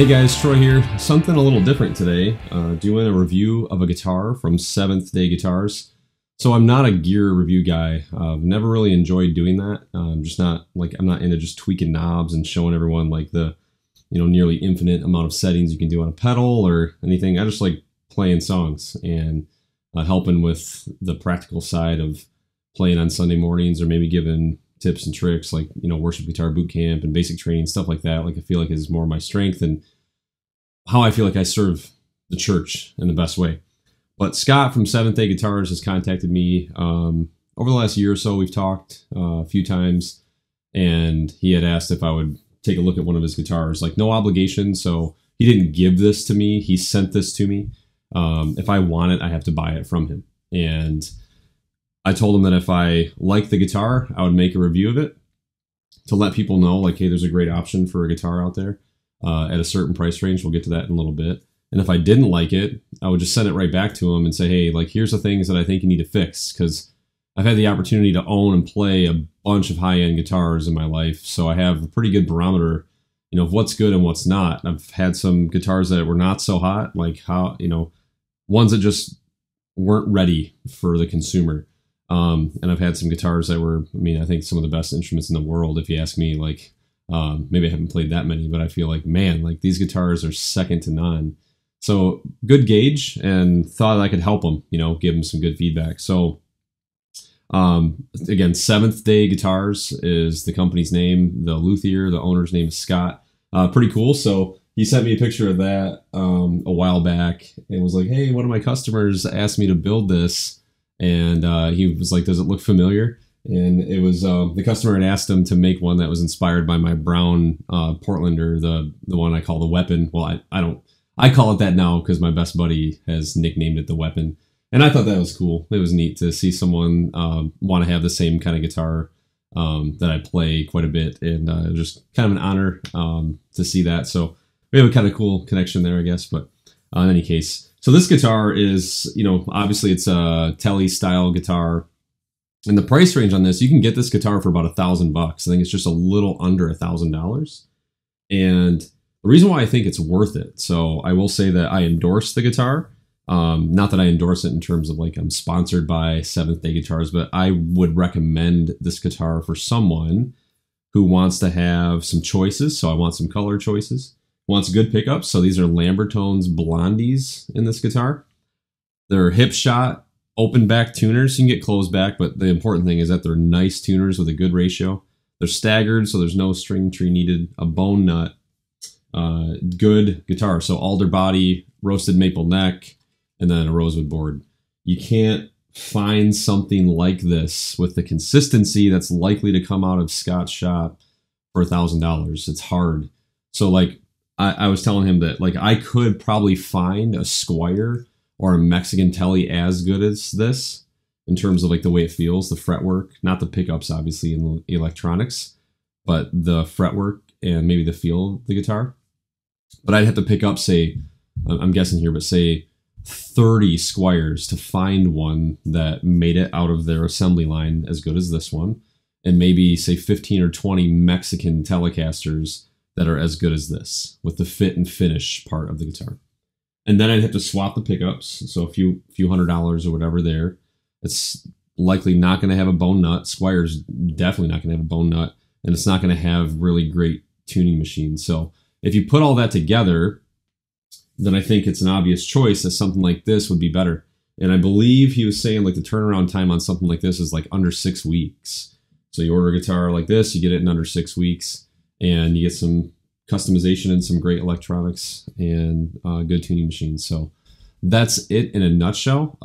Hey guys, Troy here. Something a little different today. Doing a review of a guitar from Seventh Day Guitars. So I'm not a gear review guy. I've never really enjoyed doing that. I'm not into just tweaking knobs and showing everyone like the, nearly infinite amount of settings you can do on a pedal or anything. I just like playing songs and helping with the practical side of playing on Sunday mornings, or maybe giving tips and tricks like, worship guitar boot camp and basic training, stuff like that. Like I feel like is more my strength and how I feel like I serve the church in the best way. But Scott from Seventh Day Guitars has contacted me over the last year or so. We've talked a few times, and he had asked if I would take a look at one of his guitars. Like, no obligation, so he didn't give this to me. He sent this to me. If I want it, I have to buy it from him. And I told him that if I like the guitar, I would make a review of it to let people know, like, hey, there's a great option for a guitar out there at a certain price range. We'll get to that in a little bit. And if I didn't like it, I would just send it right back to him and say, hey, like, here's the things that I think you need to fix. Because I've had the opportunity to own and play a bunch of high-end guitars in my life. So I have a pretty good barometer, of what's good and what's not. I've had some guitars that were not so hot, like ones that just weren't ready for the consumer. And I've had some guitars that were, I think some of the best instruments in the world, if you ask me. Like, maybe I haven't played that many, but I feel like, man, like these guitars are second to none. So good gauge, and thought I could help him, give him some good feedback. So, again, Seventh Day Guitars is the company's name. The luthier, the owner's name is Scott. Pretty cool. So he sent me a picture of that a while back and was like, hey, one of my customers asked me to build this. And he was like, does it look familiar? And it was the customer had asked him to make one that was inspired by my brown Portlander, the one I call the Weapon. Well, I call it that now because my best buddy has nicknamed it the Weapon. And I thought that was cool. It was neat to see someone want to have the same kind of guitar that I play quite a bit. And it was just kind of an honor to see that. So we have a kind of cool connection there, I guess. But in any case, so this guitar is, obviously it's a Tele style guitar. And the price range on this, you can get this guitar for about $1,000. I think it's just a little under $1,000. And the reason why I think it's worth it, so I will say that I endorse the guitar. Not that I endorse it in terms of like I'm sponsored by Seventh Day Guitars, but I would recommend this guitar for someone who wants to have some choices. So I want some color choices. Wants good pickups. So these are Lambertone's Blondies in this guitar. They're hip shot, open back tuners. You can get closed back, but the important thing is that they're nice tuners with a good ratio. They're staggered, so there's no string tree needed. A bone nut. Good guitar. So alder body, roasted maple neck, and then a rosewood board. You can't find something like this with the consistency that's likely to come out of Scott's shop for $1,000. It's hard. So like I was telling him that like I could probably find a Squire or a Mexican Tele as good as this in terms of like the way it feels, the fretwork, not the pickups obviously in the electronics, but the fretwork and maybe the feel of the guitar. But I'd have to pick up, say, I'm guessing here, but say 30 Squires to find one that made it out of their assembly line as good as this one. And maybe say 15 or 20 Mexican Telecasters that are as good as this with the fit and finish part of the guitar. And then I'd have to swap the pickups. So a few $100s or whatever there. It's likely not going to have a bone nut. Squire's definitely not going to have a bone nut. And it's not going to have really great tuning machines. So if you put all that together, then I think it's an obvious choice that something like this would be better. And I believe he was saying like the turnaround time on something like this is like under 6 weeks. So you order a guitar like this, you get it in under 6 weeks, and you get some customization and some great electronics and good tuning machines. So that's it in a nutshell.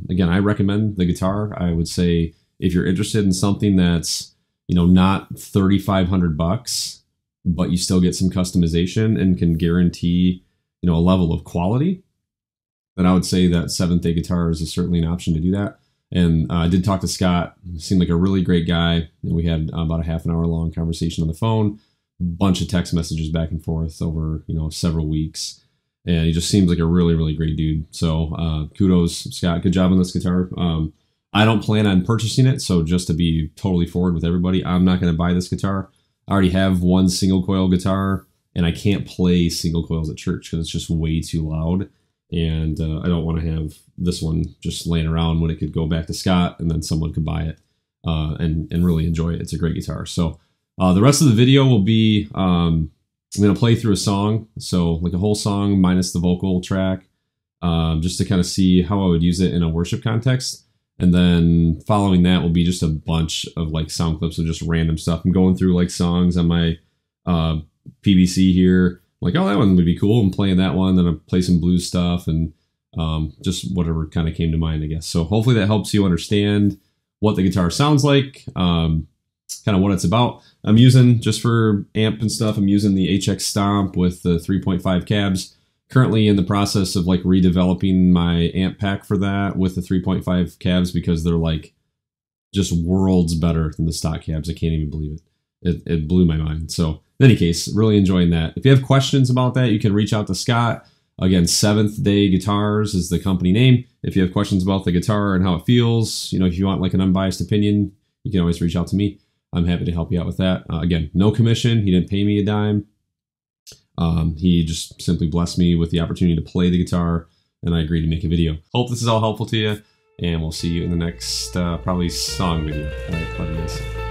Again, I recommend the guitar. I would say if you're interested in something that's, not $3,500, but you still get some customization and can guarantee, a level of quality, then I would say that Seventh Day Guitars is certainly an option to do that. And I did talk to Scott. He seemed like a really great guy. And we had about a half an hour long conversation on the phone, bunch of text messages back and forth over, several weeks. And he just seems like a really, really great dude. So kudos, Scott. Good job on this guitar. I don't plan on purchasing it. So just to be totally forward with everybody, I'm not going to buy this guitar. I already have one single coil guitar and I can't play single coils at church because it's just way too loud. And I don't want to have this one just laying around when it could go back to Scott and then someone could buy it and really enjoy it. It's a great guitar. So the rest of the video will be, I'm going to play through a song. So like a whole song minus the vocal track, just to kind of see how I would use it in a worship context. And then following that will be just a bunch of like sound clips of just random stuff. I'm going through like songs on my PVC here. Like, oh, that one would be cool. I'm playing that one. Then I play some blues stuff and just whatever kind of came to mind, I guess. So hopefully that helps you understand what the guitar sounds like, kind of what it's about. I'm using, just for amp and stuff, I'm using the HX Stomp with the 3.5 cabs. Currently in the process of like redeveloping my amp pack for that with the 3.5 cabs because they're like just worlds better than the stock cabs. I can't even believe it. It blew my mind. So in any case, really enjoying that. If you have questions about that, you can reach out to Scott. Again, Seventh Day Guitars is the company name. If you have questions about the guitar and how it feels, you know, if you want like an unbiased opinion, you can always reach out to me. I'm happy to help you out with that. Again, no commission. He didn't pay me a dime. He just simply blessed me with the opportunity to play the guitar, and I agreed to make a video. Hope this is all helpful to you, and we'll see you in the next probably song video. All right, love you guys.